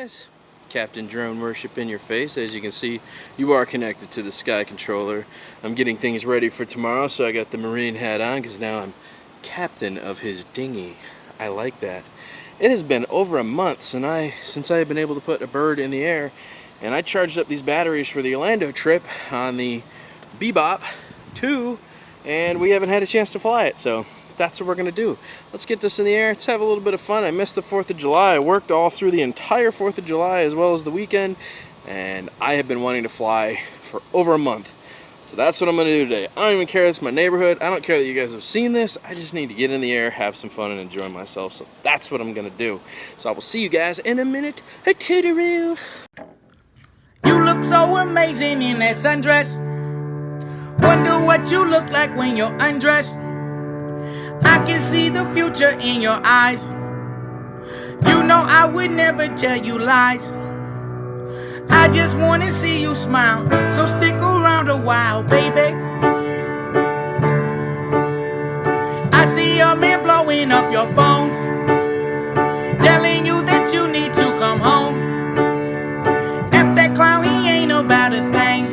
guys, Captain Drone Worship in your face. As you can see, you are connected to the Sky Controller. I'm getting things ready for tomorrow, so I got the Marine hat on because now I'm captain of his dinghy. I like that. It has been over a month since I have been able to put a bird in the air, and I charged up these batteries for the Orlando trip on the Bebop 2, and we haven't had a chance to fly it, so that's what we're going to do. Let's get this in the air. Let's have a little bit of fun. I missed the 4th of July. I worked all through the entire 4th of July as well as the weekend, and I have been wanting to fly for over a month. So that's what I'm going to do today. I don't even care if it's my neighborhood. I don't care that you guys have seen this. I just need to get in the air, have some fun, and enjoy myself. So that's what I'm going to do. So I will see you guys in a minute. A toodaloo. You look so amazing in that sundress. Wonder what you look like when you're undressed. I can see the future in your eyes. You know I would never tell you lies. I just wanna see you smile, so stick around a while, baby. I see your man blowing up your phone, telling you that you need to come home. If that clown, he ain't about a thing.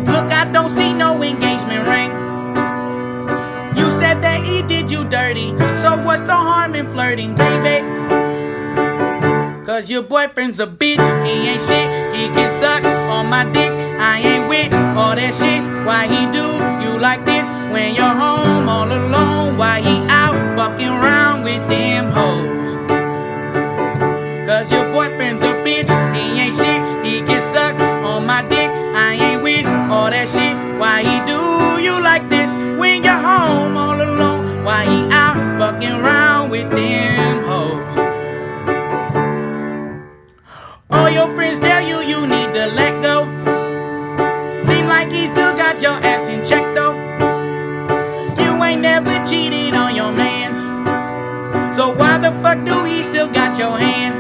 Look, I don't see no engagement ring. You said that he did you dirty, so what's the harm in flirting, baby? Cause your boyfriend's a bitch, he ain't shit. He can suck on my dick, I ain't with all that shit. Why he do you like this when you're home all alone? Why he out fucking around with them hoes? Cause your boyfriend's a bitch, he ain't shit. He can suck on my dick, I ain't with all that shit. Why he do you like this when you're home all alone? Why he out fucking around with them hoes? All your friends tell you you need to let go. Seem like he still got your ass in check though. You ain't never cheated on your mans, so why the fuck do he still got your hand?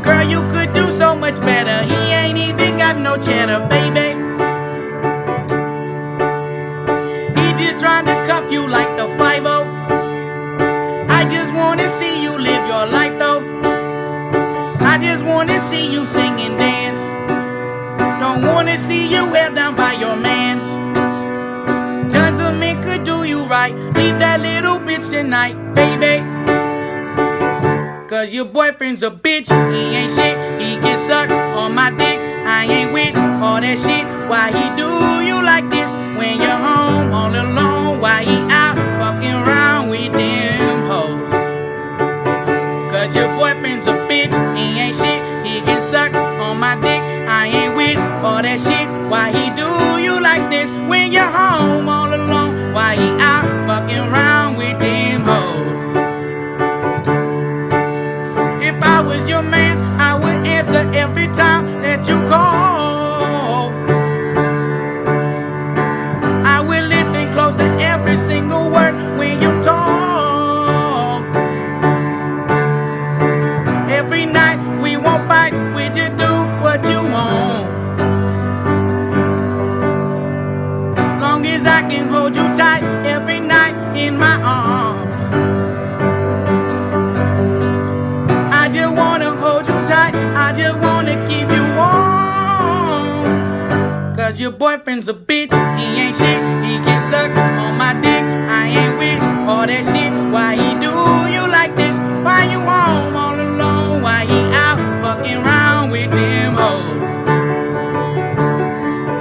Girl, you could do so much better. He ain't even got no cheddar, baby. He just trying to cuff you like the 5-0. I just wanna see you live your life though. I just wanna see you sing and dance. Don't wanna see you held down by your mans. Tons of men could do you right. Leave that little bitch tonight, baby. Cause your boyfriend's a bitch, he ain't shit. He can suck on my dick, I ain't with all that shit. Why he do you like this when you're home all alone? Why he out fucking around with them hoes? Cause your boyfriend's a bitch, he ain't shit. He can suck on my dick, I ain't with all that shit. Why he do you like this when you're home all alone? Why he out fucking around with them hoes? If I was your man, I would answer every time that you call. I will listen close to every single word when you talk. Every night we won't fight, we just do what you want. Long as I can hold you tight every night in my arms. I just wanna hold you tight, I just wanna keep you warm. Cause your boyfriend's a bitch, he ain't shit. He can suck on my dick, I ain't with all that shit. Why he do you like this? Why you home all alone? Why he out fucking around with them hoes?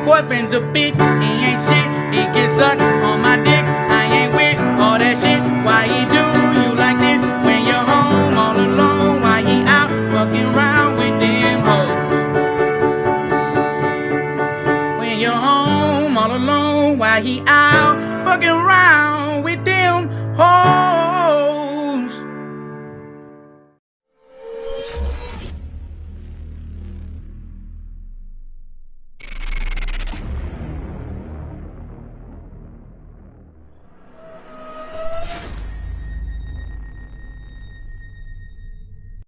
Boyfriend's a bitch, he ain't shit. He can suck on my dick, I ain't with all that shit. Why he do you like this when you're home all alone? Why he out fucking around with them hoes? When you're home all alone, why he out